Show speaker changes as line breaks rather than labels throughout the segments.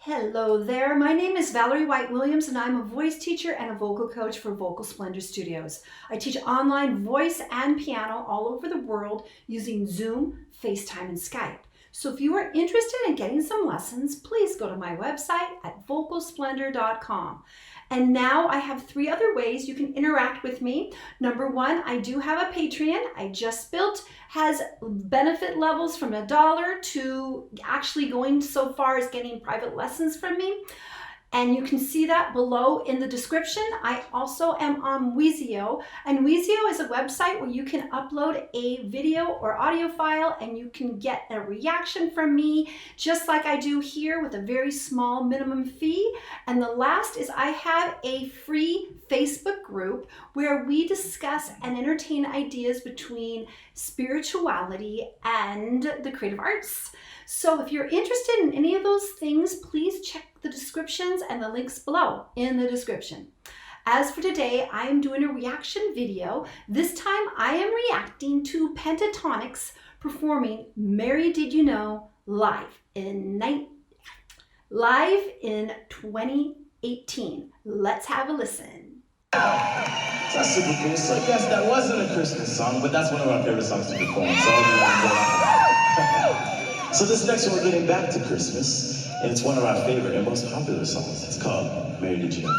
Hello there, my name is Valerie White Williams and I'm a voice teacher and a vocal coach for Vocal Splendor Studios. I teach online voice and piano all over the world using Zoom, FaceTime, and Skype. So if you are interested in getting some lessons, please go to my website at vocalsplendor.com. And now I have 3 other ways you can interact with me. Number 1, I do have a Patreon I just built, has benefit levels from $1 to actually going so far as getting private lessons from me. And you can see that below in the description. I also am on WISIO, and WISIO is a website where you can upload a video or audio file and you can get a reaction from me, just like I do here with a very small minimum fee. And the last is I have a free Facebook group where we discuss and entertain ideas between spirituality and the creative arts. So if you're interested in any of those things, please check the descriptions and the links below in the description. As for today, I am doing a reaction video. This time I am reacting to Pentatonix performing Mary Did You Know live in 2018. Let's have a listen.
That's super cool. So yes, that wasn't a Christmas song, but that's one of our favorite songs to perform. So this next one, we're getting back to Christmas, and it's one of our favorite and most popular songs. It's called Mary Did You Know.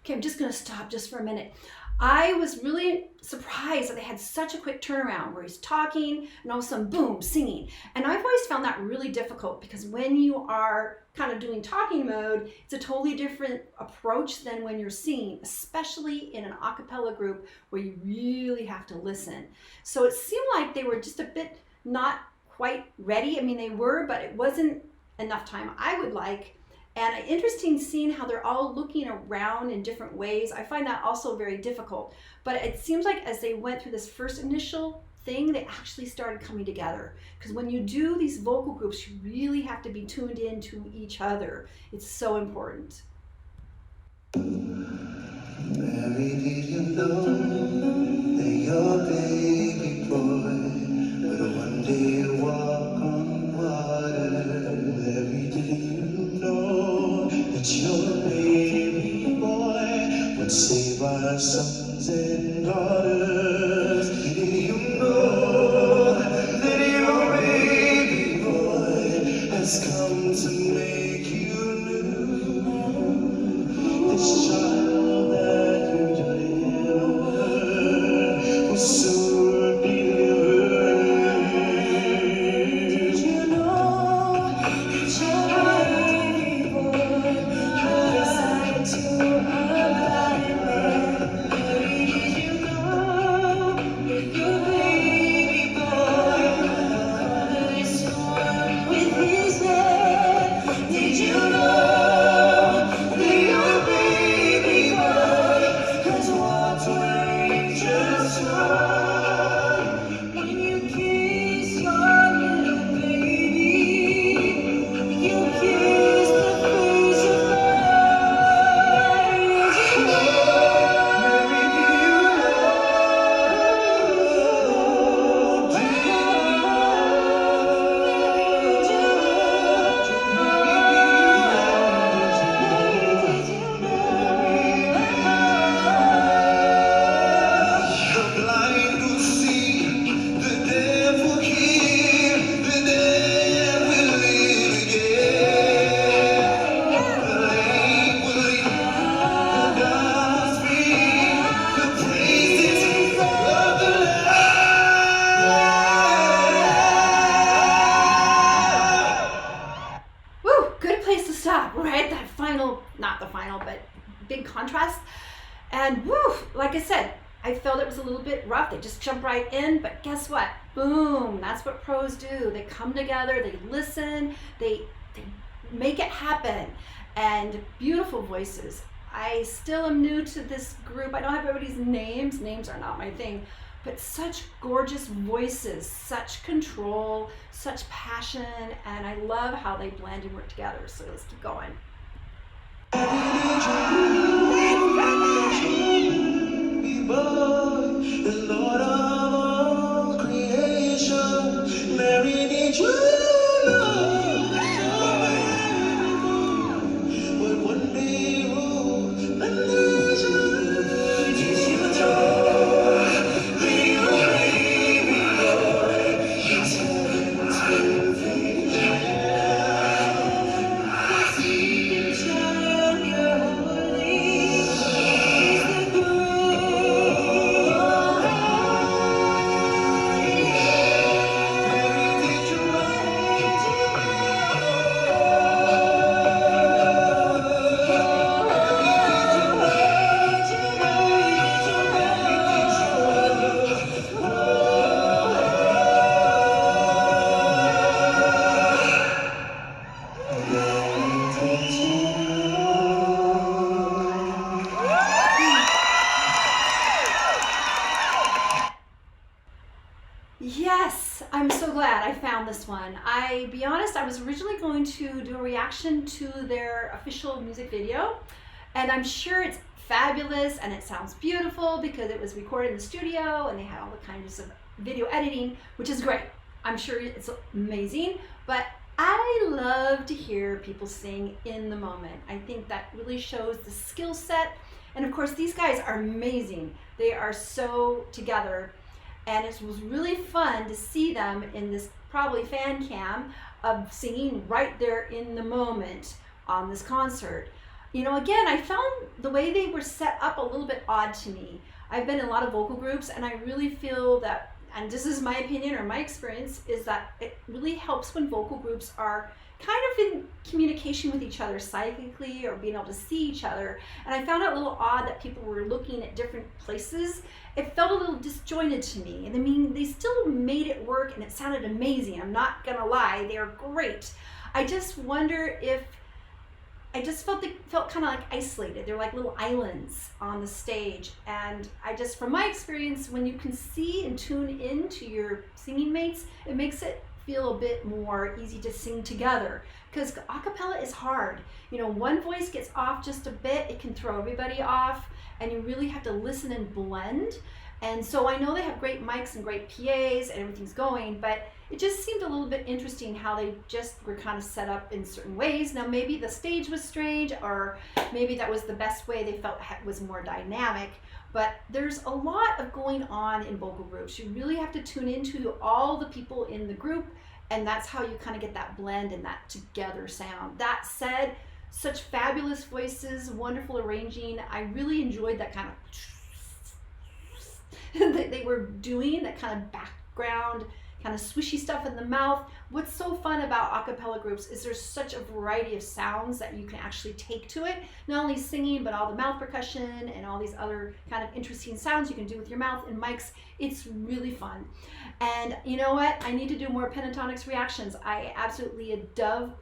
Okay, I'm just going to stop just for a minute. I was really surprised that they had such a quick turnaround where he's talking and all of a sudden, boom, singing. And I've always found that really difficult because when you are kind of doing talking mode, it's a totally different approach than when you're singing, especially in an a cappella group where you really have to listen. So it seemed like they were just a bit not quite ready. I mean, they were, but it wasn't enough time I would like. And interesting seeing how they're all looking around in different ways. I find that also very difficult. But it seems like as they went through this first initial thing, they actually started coming together. Because when you do these vocal groups, you really have to be tuned in to each other. It's so important.
Mary, did you know that your baby boy would one day walk on water? Mary, did you know that your baby boy would save our sons and daughters? Did you know that your baby boy has come to make you new? This child that you delivered will soon be delivered. Did you know that your baby boy has decided to abide? Did you know that your baby boy is one with his head? Did you know that your baby boy has walked where angels run? When you kiss your little baby, you kiss the face of Mary. Did you know? Mary, do you know? Do you the blind will see, the deaf will hear, the dead will live again. The lame will leap, the dumb will speak, the praises of the Lamb.
Woo, good place to stop, right? That final, not the final, but big contrast. And woo, like I said, I felt it was a little bit rough. They just jump right in, but guess what? Boom, that's what pros do. They come together, they listen, they make it happen. And beautiful voices. I still am new to this group. I don't have everybody's names. Names are not my thing. But such gorgeous voices, such control, such passion, and I love how they blend and work together. So let's keep going.
The Lord of all creation, Mary, did you know? But one day rule the nation. Did you know? The baby boy, his heaven's perfect child. Sweet child, you're holy. He's the
Yes, I'm so glad I found this one. Be honest, I was originally going to do a reaction to their official music video, and I'm sure it's fabulous and it sounds beautiful because it was recorded in the studio and they had all the kinds of video editing, which is great. I'm sure it's amazing, but I love to hear people sing in the moment. I think that really shows the skill set, and of course these guys are amazing. They are so together. And it was really fun to see them in this probably fan cam of singing right there in the moment on this concert. You know, again, I found the way they were set up a little bit odd to me. I've been in a lot of vocal groups and I really feel that, and this is my opinion or my experience, is that it really helps when vocal groups are kind of in communication with each other psychically or being able to see each other. And I found it a little odd that people were looking at different places. It felt a little disjointed to me. And I mean, they still made it work and it sounded amazing. I'm not gonna lie, they are great. I just wonder if, I just felt they felt kind of like isolated. They're like little islands on the stage. And I just, from my experience, when you can see and tune in to your singing mates, it makes it feel a bit more easy to sing together, because a cappella is hard. You know, one voice gets off just a bit, it can throw everybody off, and you really have to listen and blend. And so I know they have great mics and great PAs and everything's going, but it just seemed a little bit interesting how they just were kind of set up in certain ways. Now maybe the stage was strange, or maybe that was the best way they felt was more dynamic. But there's a lot of going on in vocal groups. You really have to tune into all the people in the group, and that's how you kind of get that blend and that together sound. That said, such fabulous voices, wonderful arranging. I really enjoyed that kind of that they were doing, that kind of background, kind of swishy stuff in the mouth. What's so fun about a cappella groups is there's such a variety of sounds that you can actually take to it. Not only singing, but all the mouth percussion and all these other kind of interesting sounds you can do with your mouth and mics. It's really fun. And you know what? I need to do more Pentatonix reactions. I absolutely adore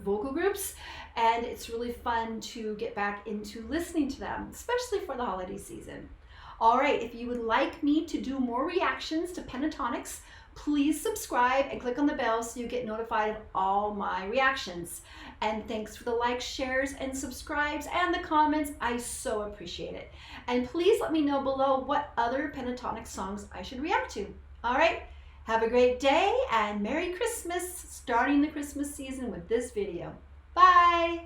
vocal groups, and it's really fun to get back into listening to them, especially for the holiday season. All right, if you would like me to do more reactions to Pentatonix, please subscribe and click on the bell so you get notified of all my reactions. And thanks for the likes, shares, and subscribes, and the comments. I so appreciate it. And please let me know below what other Pentatonix songs I should react to. All right, have a great day and Merry Christmas, starting the Christmas season with this video. Bye.